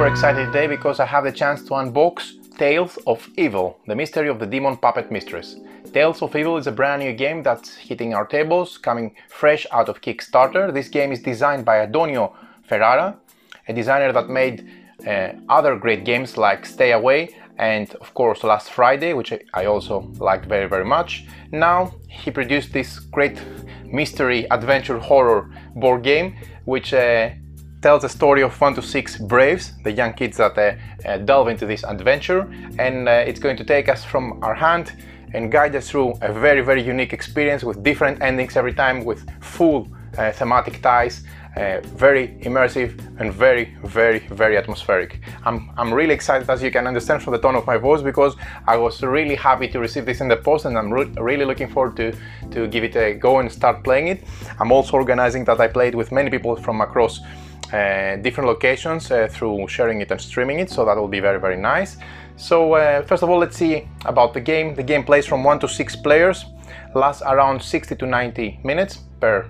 super excited today because I have the chance to unbox Tales of Evil, the mystery of the demon puppet mistress. Tales of Evil is a brand new game that's hitting our tables, coming fresh out of Kickstarter. This game is designed by Antonio Ferrara, a designer that made other great games like Stay Away and of course Last Friday, which I also liked very much. Now he produced this great mystery adventure horror board game which tells the story of 1 to 6 braves, the young kids that delve into this adventure, and it's going to take us from our hand and guide us through a very unique experience with different endings every time, with full thematic ties, very immersive and very atmospheric. I'm really excited, as you can understand from the tone of my voice, because I was really happy to receive this in the post, and I'm really looking forward to give it a go and start playing it. I'm also organizing that I play it with many people from across different locations through sharing it and streaming it, so that will be very nice. So first of all, let's see about the game. The game plays from 1 to 6 players, lasts around 60 to 90 minutes per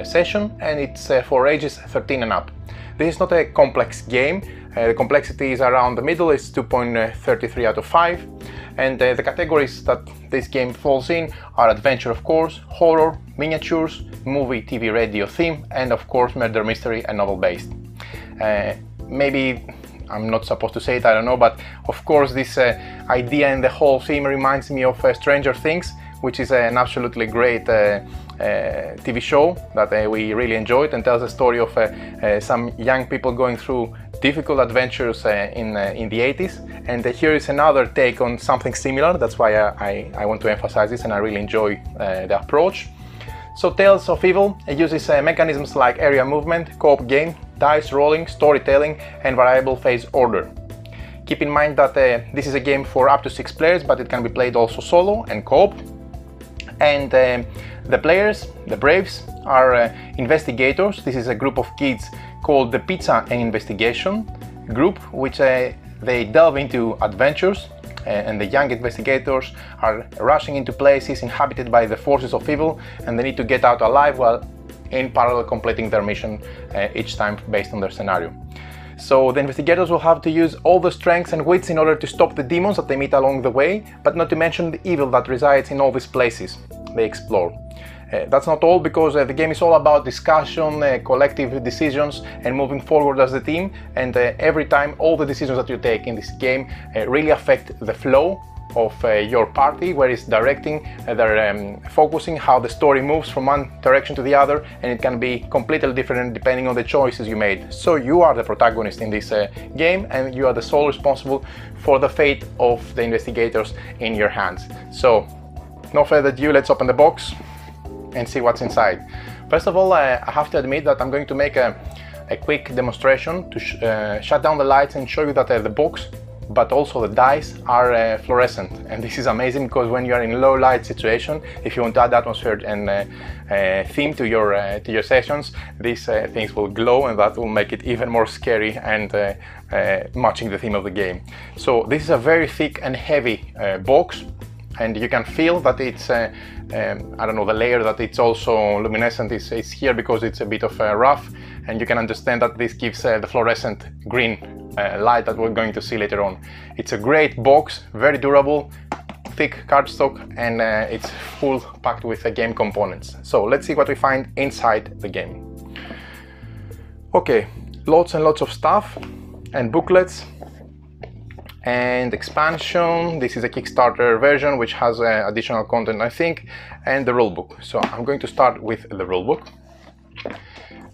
session, and it's for ages 13 and up. This is not a complex game. The complexity is around the middle, it's 2.33 out of 5, and the categories that this game falls in are adventure, of course, horror, miniatures, movie, TV, radio theme, and of course murder mystery and novel based. Maybe I'm not supposed to say it, I don't know, but of course this idea and the whole theme reminds me of Stranger Things, which is an absolutely great TV show that we really enjoyed, and tells the story of some young people going through difficult adventures in the 80s. And here is another take on something similar. That's why I want to emphasize this, and I really enjoy the approach. So Tales of Evil uses mechanisms like area movement, co-op game, dice rolling, storytelling, and variable phase order. Keep in mind that this is a game for up to 6 players, but it can be played also solo and co-op. And the players, the Braves, are investigators. This is a group of kids called the Pizza and Investigation group, which they delve into adventures, and the young investigators are rushing into places inhabited by the forces of evil, and they need to get out alive while in parallel completing their mission each time based on their scenario. So the investigators will have to use all the strengths and wits in order to stop the demons that they meet along the way, but not to mention the evil that resides in all these places they explore. That's not all, because the game is all about discussion, collective decisions, and moving forward as a team, and every time all the decisions that you take in this game really affect the flow of your party, where it's directing, they're focusing how the story moves from one direction to the other, and it can be completely different depending on the choices you made. So you are the protagonist in this game, and you are the sole responsible for the fate of the investigators in your hands. So no further ado, let's open the box and see what's inside. First of all, I have to admit that I'm going to make a quick demonstration to shut down the lights and show you that the box, but also the dice, are fluorescent. And this is amazing, because when you are in low light situation, if you want to add atmosphere and theme to your sessions, these things will glow, and that will make it even more scary and matching the theme of the game. So this is a very thick and heavy box, and you can feel that it's I don't know, the layer that it's also luminescent is here because it's a bit of rough, and you can understand that this gives the fluorescent green light that we're going to see later on. It's a great box, very durable, thick cardstock, and it's full packed with game components. So let's see what we find inside the game. Okay, lots and lots of stuff and booklets and expansion. This is a Kickstarter version which has additional content, I think, and the rulebook. So I'm going to start with the rulebook.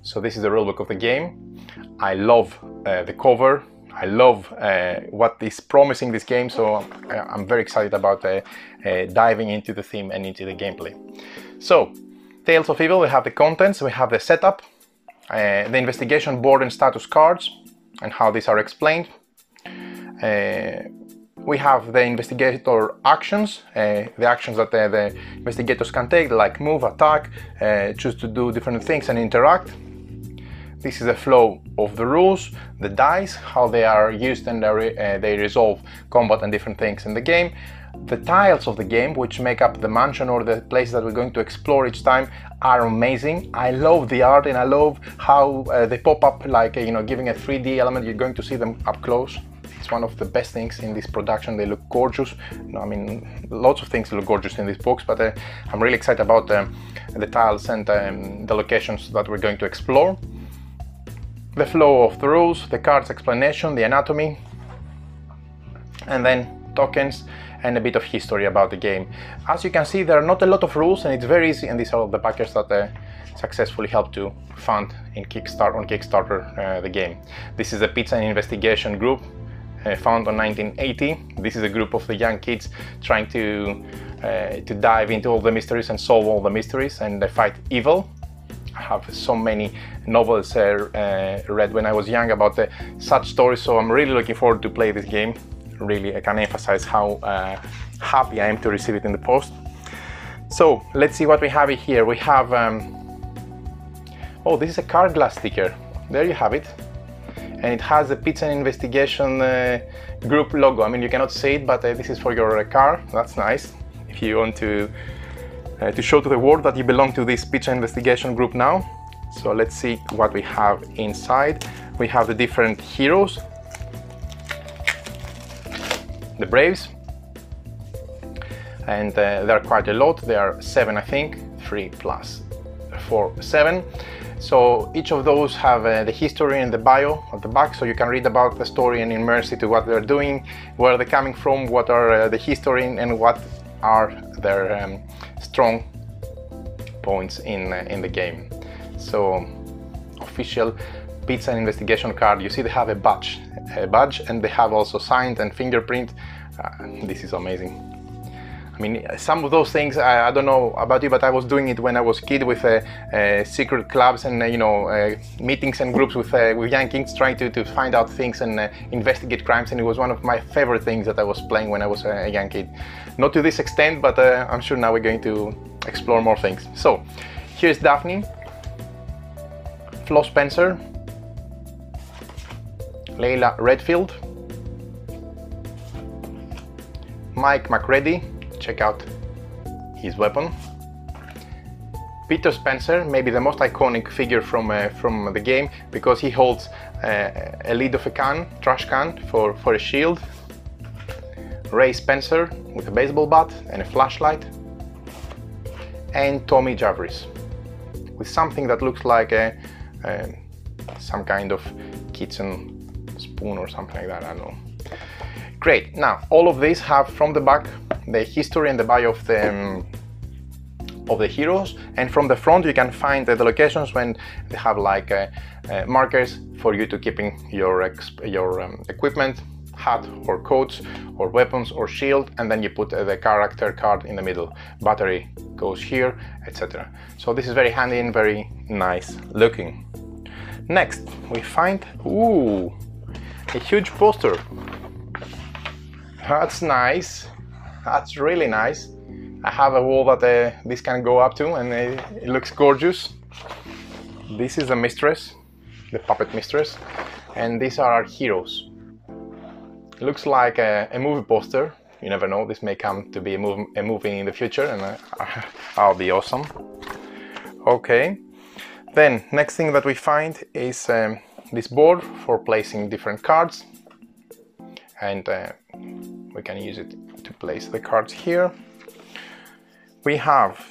So this is the rulebook of the game. I love the cover. I love what is promising this game, so I'm very excited about diving into the theme and into the gameplay. So Tales of Evil, we have the contents, we have the setup, the investigation board and status cards, and how these are explained. We have the investigator actions, the actions that the investigators can take, like move, attack, choose to do different things and interact. This is the flow of the rules, the dice, how they are used and they resolve combat and different things in the game. The tiles of the game, which make up the mansion or the place that we're going to explore each time, are amazing. I love the art and I love how they pop up like, you know, giving a 3D element. You're going to see them up close. It's one of the best things in this production. They look gorgeous. You know, I mean, lots of things look gorgeous in this box, but I'm really excited about the tiles and the locations that we're going to explore. The flow of the rules, the cards explanation, the anatomy, and then tokens and a bit of history about the game. As you can see, there are not a lot of rules and it's very easy, and these are all the backers that successfully helped to fund on Kickstarter the game. This is a pizza and investigation group found on 1980. This is a group of the young kids trying to dive into all the mysteries and solve all the mysteries and fight evil. I have so many novels read when I was young about such stories, so I'm really looking forward to play this game. Really, I can emphasize how happy I am to receive it in the post. So let's see what we have here. We have oh, this is a car glass sticker. There you have it, and it has a Pizza and Investigation group logo. I mean, you cannot see it, but this is for your car. That's nice if you want to show to the world that you belong to this Pizza Investigation group now. So let's see what we have inside. We have the different heroes, the Braves, and there are quite a lot. There are 7, I think, 3 plus 4, 7. So each of those have the history and the bio at the back, so you can read about the story and immerse into what they're doing, where they're coming from, what are the history and what are their strong points in the game. So official Pizza and Investigation card. You see they have a badge, and they have also signed and fingerprint. This is amazing. I mean, some of those things, I don't know about you, but I was doing it when I was a kid with secret clubs and you know, meetings and groups with young kids trying to find out things and investigate crimes, and it was one of my favorite things that I was playing when I was a young kid. Not to this extent, but I'm sure now we're going to explore more things. So here's Daphne, Flo Spencer, Layla Redfield, Mike McCready, check out his weapon, Peter Spencer, maybe the most iconic figure from the game, because he holds a lid of a trash can for a shield, Ray Spencer with a baseball bat and a flashlight, and Tommy Jarvis with something that looks like some kind of kitchen spoon or something like that, I don't know. Great. Now all of these have from the back the history and the bio of the heroes, and from the front you can find the locations when they have like markers for you to keeping your equipment, hat or coats or weapons or shield, and then you put the character card in the middle. Battery goes here, etc. So this is very handy and very nice looking. Next we find a huge poster. That's nice. That's really nice. I have a wall that this can go up to, and it looks gorgeous. This is the mistress, the puppet mistress, and these are our heroes. It looks like a movie poster. You never know, this may come to be a movie in the future, and I'll be awesome. Okay, then next thing that we find is this board for placing different cards, and we can use it to place the cards here. We have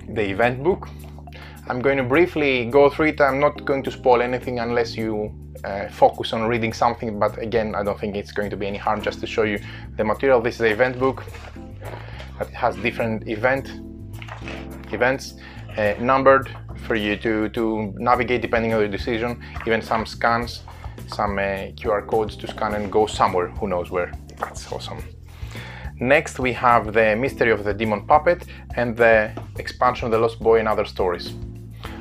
the event book. I'm going to briefly go through it. I'm not going to spoil anything unless you focus on reading something, but again, I don't think it's going to be any harm just to show you the material. This is the event book that has different events numbered for you to navigate depending on your decision, even some scans, some QR codes to scan and go somewhere, who knows where. That's awesome. Next we have the Mystery of the Demon Puppet and the expansion of the Lost Boy and Other Stories.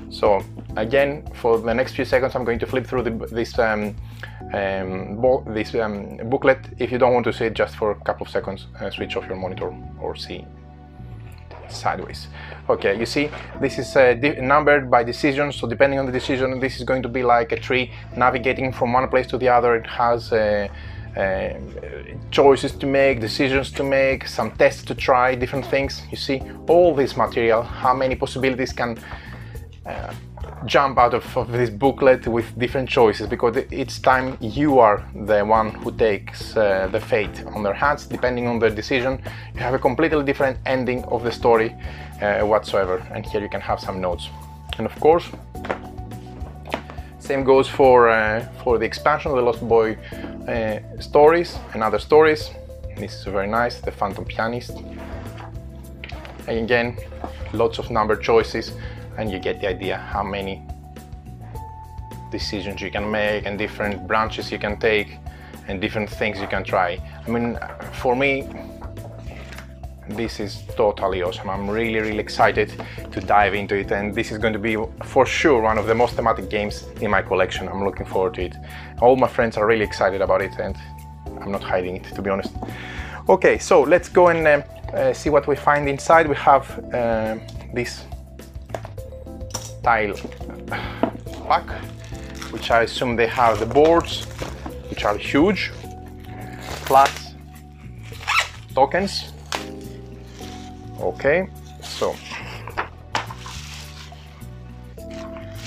So again, for the next few seconds I'm going to flip through this booklet. If you don't want to see it, just for a couple of seconds switch off your monitor or see sideways. Okay, you see, this is numbered by decision, so depending on the decision, this is going to be like a tree navigating from one place to the other. It has choices to make, decisions to make, some tests to try, different things. You see, all this material, how many possibilities can jump out of this booklet with different choices, because each time you are the one who takes the fate on their hands. Depending on their decision, you have a completely different ending of the story whatsoever. And here you can have some notes. And of course, same goes for the expansion of the Lost Boy stories and other stories. This is very nice, the Phantom Pianist. And again, lots of number choices, and you get the idea how many decisions you can make and different branches you can take and different things you can try. I mean, for me, this is totally awesome. I'm really excited to dive into it, and this is going to be for sure one of the most thematic games in my collection. I'm looking forward to it. All my friends are really excited about it, and I'm not hiding it, to be honest. Okay, so let's go and see what we find inside. We have this tile pack, which I assume they have the boards, which are huge, plus tokens. Okay, so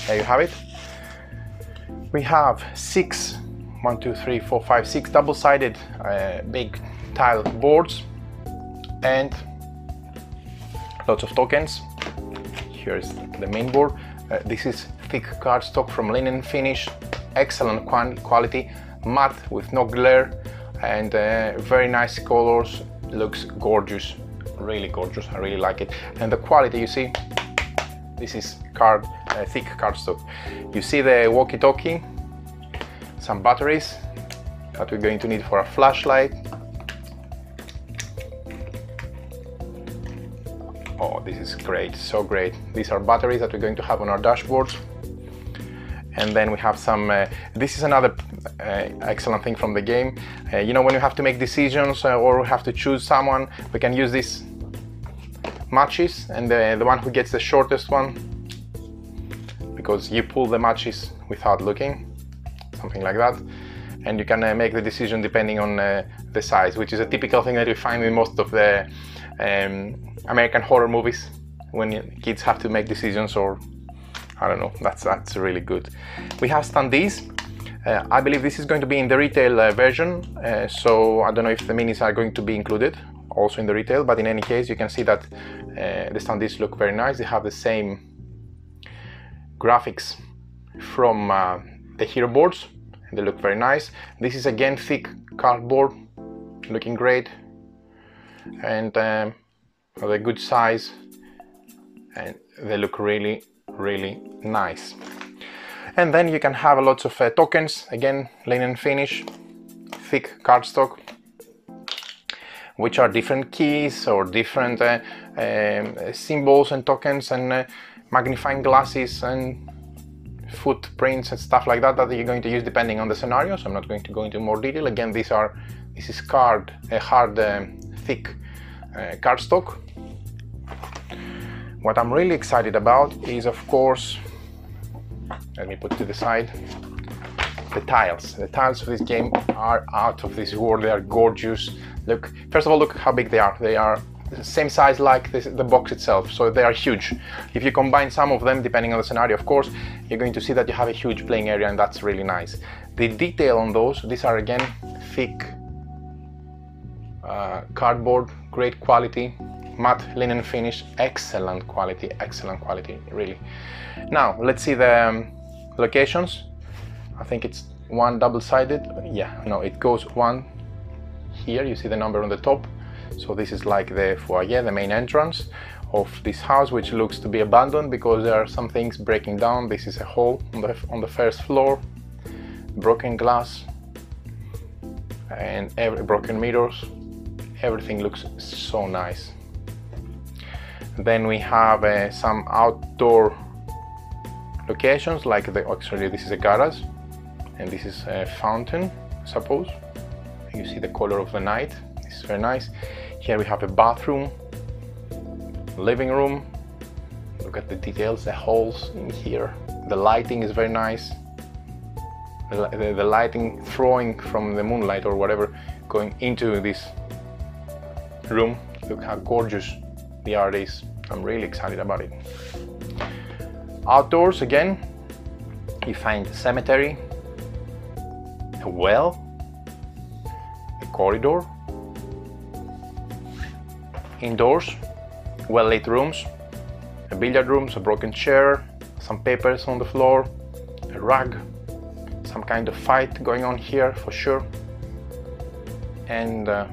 there you have it. We have 6 double-sided big tile boards and lots of tokens. Here's the main board. This is thick cardstock from linen finish, excellent quality, matte with no glare, and very nice colors. Looks gorgeous, really gorgeous. I really like it. And the quality, you see, this is thick cardstock. You see the walkie-talkie, some batteries that we're going to need for a flashlight. Oh, this is great, so great. These are batteries that we're going to have on our dashboards. And then we have some, this is another excellent thing from the game. You know, when you have to make decisions or we have to choose someone, we can use these matches, and the one who gets the shortest one, because you pull the matches without looking, something like that. And you can make the decision depending on the size, which is a typical thing that you find in most of the American horror movies, when kids have to make decisions, or I don't know, that's really good. We have standees. I believe this is going to be in the retail version, so I don't know if the minis are going to be included also in the retail, but in any case you can see that the standees look very nice. They have the same graphics from the hero boards, and they look very nice. This is again thick cardboard, looking great, and they're good size, and they look really nice. And then you can have lots of tokens, again linen finish, thick cardstock, which are different keys or different symbols and tokens and magnifying glasses and footprints and stuff like that that you're going to use depending on the scenario. So I'm not going to go into more detail. Again, this is hard thick cardstock. What I'm really excited about is, of course, let me put it to the side, the tiles. The tiles of this game are out of this world. They are gorgeous. Look, first of all, look how big they are. They are the same size like the box itself, so they are huge. If you combine some of them, depending on the scenario, of course, you're going to see that you have a huge playing area, and that's really nice. The detail on those, these are again thick cardboard, great quality, matte linen finish, excellent quality, really. Now let's see the locations. I think it's one double-sided. Yeah, no, it goes one here. You see the number on the top. So this is like the foyer, the main entrance of this house, which looks to be abandoned because there are some things breaking down. This is a hall on the first floor, broken glass and broken mirrors. Everything looks so nice. Then we have some outdoor locations, like actually this is a garage, and this is a fountain, I suppose. You see the color of the night. This is very nice. Here we have a bathroom, living room. Look at the details, the holes in here. The lighting is very nice. The lighting throwing from the moonlight or whatever going into this room. Look how gorgeous the art is. I'm really excited about it. Outdoors again, you find a cemetery, a well, a corridor. Indoors, well-lit rooms, a billiard room, a broken chair, some papers on the floor, a rug, some kind of fight going on here for sure, and a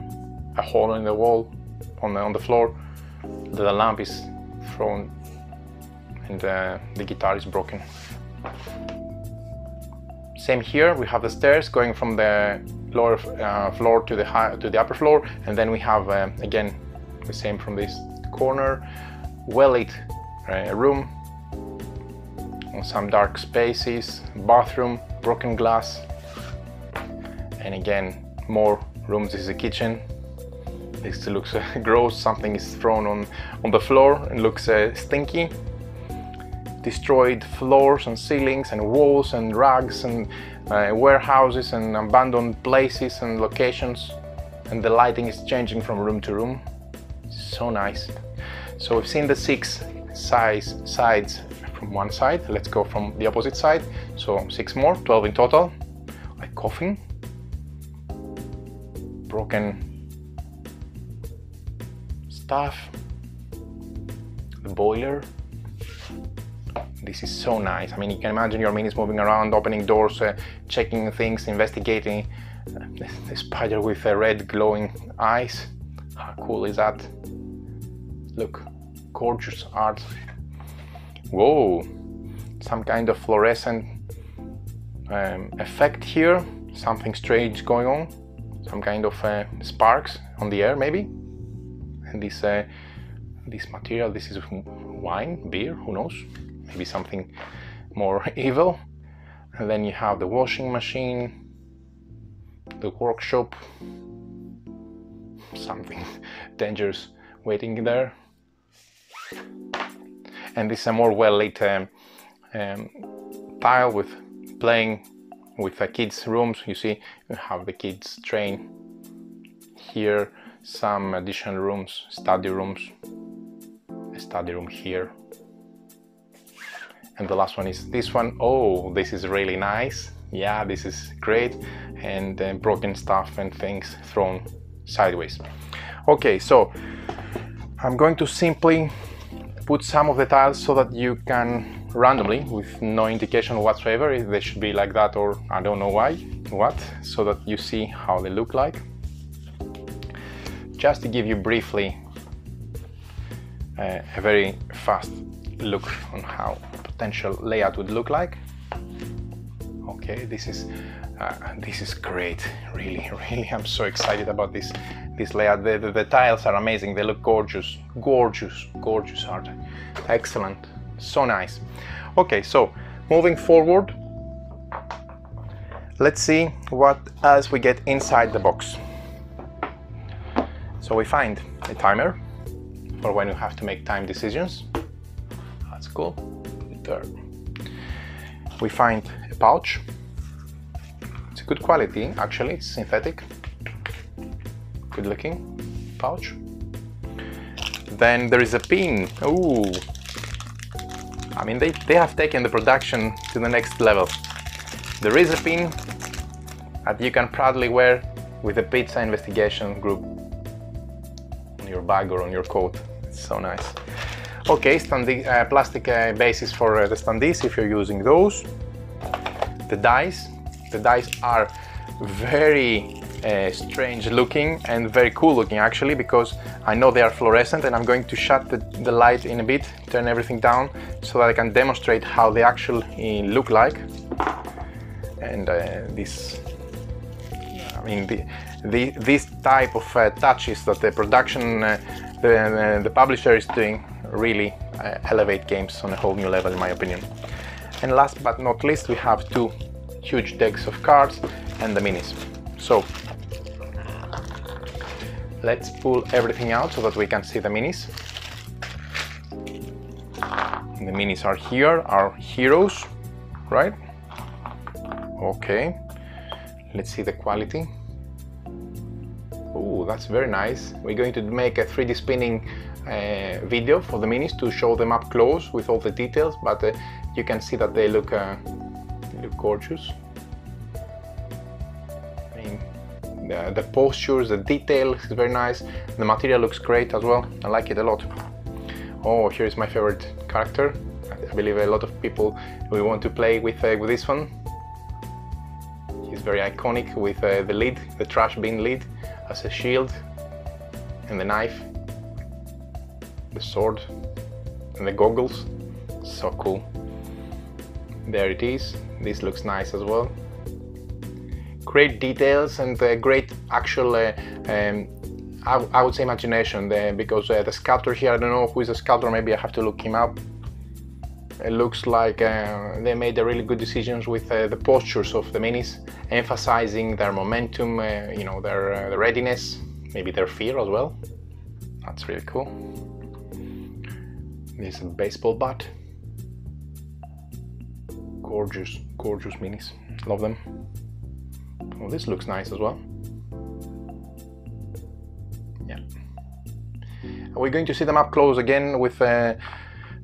hole in the wall on the floor. The lamp is thrown and the guitar is broken. Same here, we have the stairs going from the lower floor to the upper floor, and then we have again the same from this corner, well-lit room, some dark spaces, bathroom, broken glass, and again more rooms. This is a kitchen. This looks gross, something is thrown on the floor and looks stinky. Destroyed floors and ceilings and walls and rugs and warehouses and abandoned places and locations, and the lighting is changing from room to room. So nice. So we've seen the 6 sides from one side. Let's go from the opposite side. So 6 more, 12 in total. A coffin, broken stuff, the boiler. This is so nice. I mean, you can imagine your minis moving around, opening doors, checking things, investigating. The spider with red glowing eyes. How cool is that? Look, gorgeous art. Whoa, some kind of fluorescent effect here. Something strange going on. Some kind of sparks on the air maybe. And this material, this is wine, beer, who knows? Maybe something more evil. And then you have the washing machine, the workshop, something dangerous waiting there. And this is a more well-lit tile with playing with the kids' rooms. You see, you have the kids' train here, some additional rooms, study rooms, a study room here. And the last one is this one. Oh, this is really nice. Yeah, this is great. And broken stuff and things thrown sideways. Okay, so I'm going to simply put some of the tiles so that you can randomly, with no indication whatsoever, if they should be like that or I don't know what, so that you see how they look like. Just to give you briefly a very fast look on how potential layout would look like. Okay, this is great. Really, I'm so excited about this layout. The tiles are amazing. They look gorgeous art. Excellent, so nice. Okay, so moving forward, let's see what else we get inside the box. So we find a timer for when you have to make time decisions. That's cool. There. We find a pouch. It's a good quality, actually. It's synthetic. Good looking pouch. Then there is a pin. Ooh. I mean, they have taken the production to the next level. There is a pin that you can proudly wear with the pizza investigation group on your bag or on your coat. It's so nice. Okay, plastic bases for the standees if you're using those. The dice are very strange looking and very cool looking actually, because I know they are fluorescent, and I'm going to shut the light in a bit, turn everything down so that I can demonstrate how they actually look like. And this type of touches that the production, the publisher is doing really elevate games on a whole new level in my opinion. And last but not least, we have 2 huge decks of cards and the minis. So let's pull everything out so that we can see the minis. The minis are here, our heroes, right? Okay, let's see the quality. Oh, that's very nice. We're going to make a 3D spinning video for the minis to show them up close with all the details, but you can see that they look gorgeous. I mean, the postures, the detail is very nice. The material looks great as well. I like it a lot. Oh, here is my favorite character. I believe a lot of people will want to play with this one. He's very iconic with the lid, the trash bin lid as a shield, and the knife, the sword, and the goggles. So cool. There it is. This looks nice as well. Great details and great actual I would say imagination there, because the sculptor here, I don't know who is the sculptor, maybe I have to look him up. It looks like they made really good decisions with the postures of the minis, emphasizing their momentum, you know, their readiness, maybe their fear as well. That's really cool. This is a baseball bat. Gorgeous, gorgeous minis. Love them. Oh, this looks nice as well. Yeah. We're going to see them up close again with the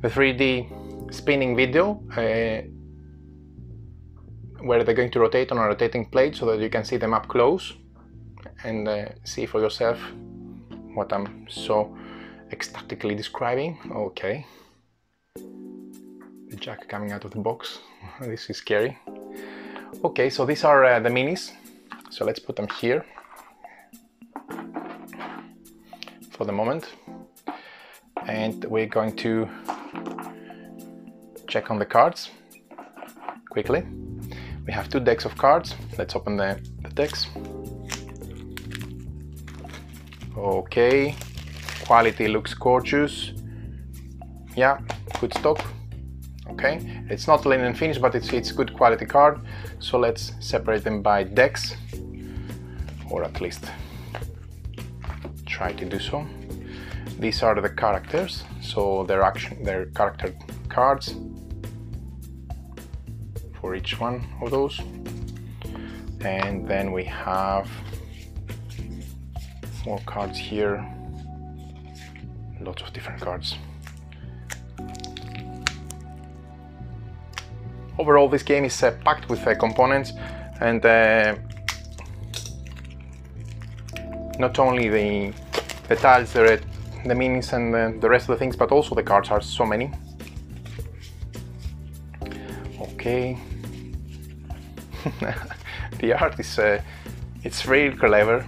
3D spinning video, where they're going to rotate on a rotating plate so that you can see them up close and see for yourself what I'm so ecstatically describing. Okay. The jack coming out of the box. This is scary. Okay, so these are the minis. So let's put them here for the moment. And we're going to check on the cards quickly. We have 2 decks of cards. Let's open the decks. Okay, quality looks gorgeous. Yeah, good stock. Okay, it's not linen finish, but it's good quality card. So let's separate them by decks, or at least try to do so. These are the characters, so their character cards for each one of those. And then we have more cards here, lots of different cards. Overall, this game is packed with components, and not only the tiles, the minis and the rest of the things, but also the cards are so many. Okay. The art is it's really clever.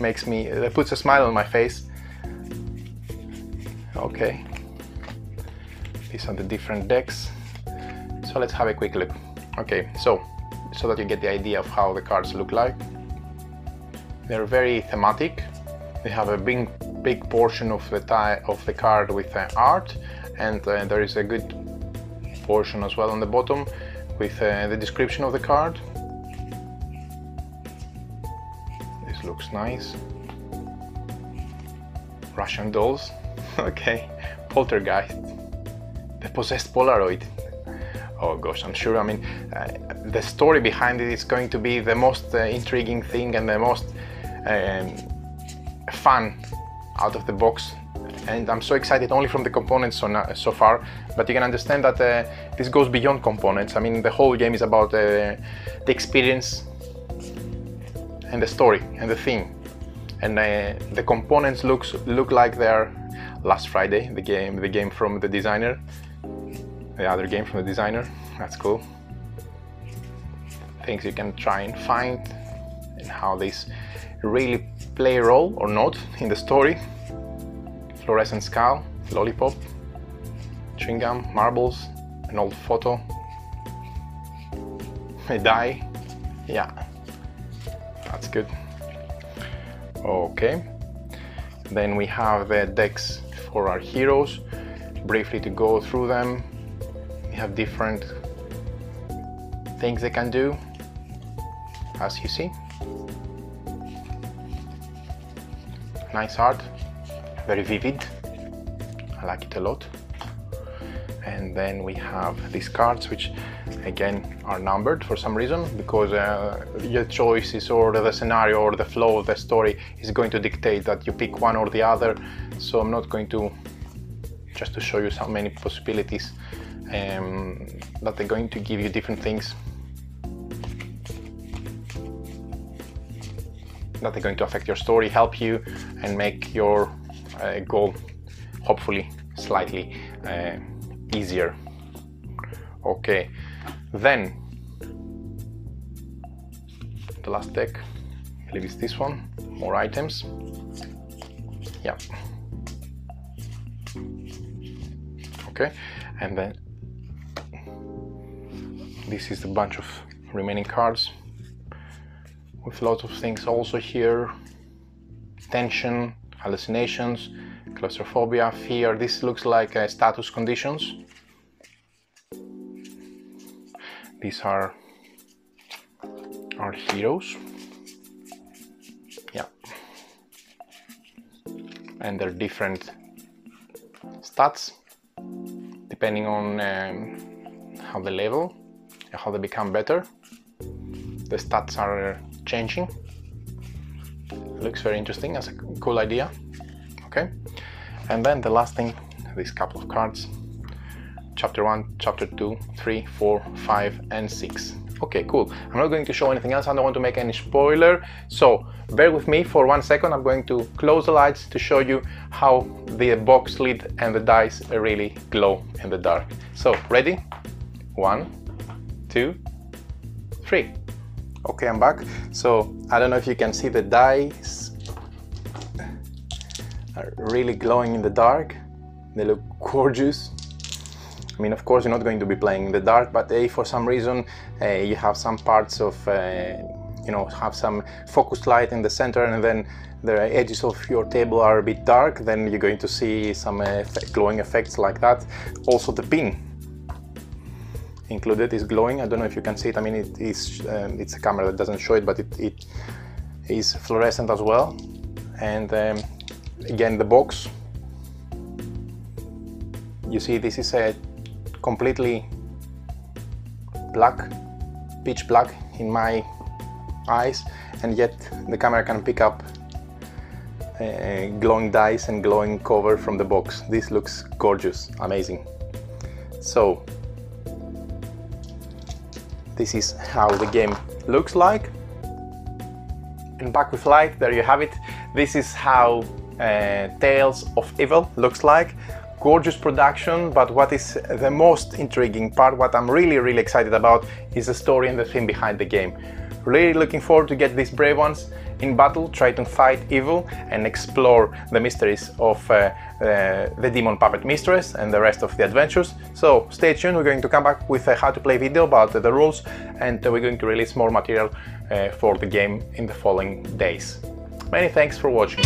It puts a smile on my face. Okay. These are the different decks. So let's have a quick look. Okay, so that you get the idea of how the cards look like. They're very thematic. They have a big portion of the card with art, and there is a good portion as well on the bottom with the description of the card. This looks nice. Russian dolls. Okay, poltergeist. The possessed Polaroid. Oh gosh, I'm sure, I mean, the story behind it is going to be the most intriguing thing and the most fun out of the box. And I'm so excited only from the components so far, but you can understand that this goes beyond components. I mean, the whole game is about the experience and the story and the theme. And the components look like they're Last Friday, the game from the designer. The other game from the designer. That's cool. Things you can try and find and how these really play a role or not in the story. Fluorescent skull, lollipop, chewing gum, marbles, an old photo, a die. Yeah, that's good. Okay, then we have the decks for our heroes. Briefly to go through them. Have different things they can do, as you see. Nice art, very vivid. I like it a lot. And then we have these cards, which again are numbered for some reason, because your choices or the scenario or the flow of the story is going to dictate that you pick one or the other. So I'm not going to, just to show you so many possibilities, that they're going to give you different things, that are going to affect your story, help you, and make your goal hopefully slightly easier. Okay, then the last deck, I believe it's this one, more items. Yeah. Okay, and then this is the bunch of remaining cards with lots of things also here: tension, hallucinations, claustrophobia, fear. This looks like status conditions. These are our heroes. Yeah. And they're different stats depending on how they level, how they become better. The stats are changing. Looks very interesting, as a cool idea. Okay, and then the last thing, these couple of cards: chapter 1, chapter 2, 3, 4, 5 and 6. Okay, cool. I'm not going to show anything else. I don't want to make any spoiler, so bear with me for 1 second. I'm going to close the lights to show you how the box lid and the dice really glow in the dark. So ready? 1, 2, 3. Okay, I'm back. So I don't know if you can see, the dice are really glowing in the dark. They look gorgeous. I mean, of course, you're not going to be playing in the dark, but if for some reason you have some parts of, you know, have some focused light in the center, and then the edges of your table are a bit dark, then you're going to see some glowing effects like that. Also, the pin included is glowing. I don't know if you can see it. I mean, it is, it's a camera that doesn't show it, but it is fluorescent as well. And again, the box, you see, this is a completely black, pitch black in my eyes, and yet the camera can pick up glowing dice and glowing cover from the box. This looks gorgeous, amazing. So this is how the game looks like. And back with light, there you have it. This is how Tales of Evil looks like. Gorgeous production, but what is the most intriguing part, what I'm really excited about, is the story and the theme behind the game. Really looking forward to get these brave ones in battle, try to fight evil and explore the mysteries of the demon puppet mistress and the rest of the adventures. So stay tuned, we're going to come back with a how to play video about the rules, and we're going to release more material for the game in the following days. Many thanks for watching.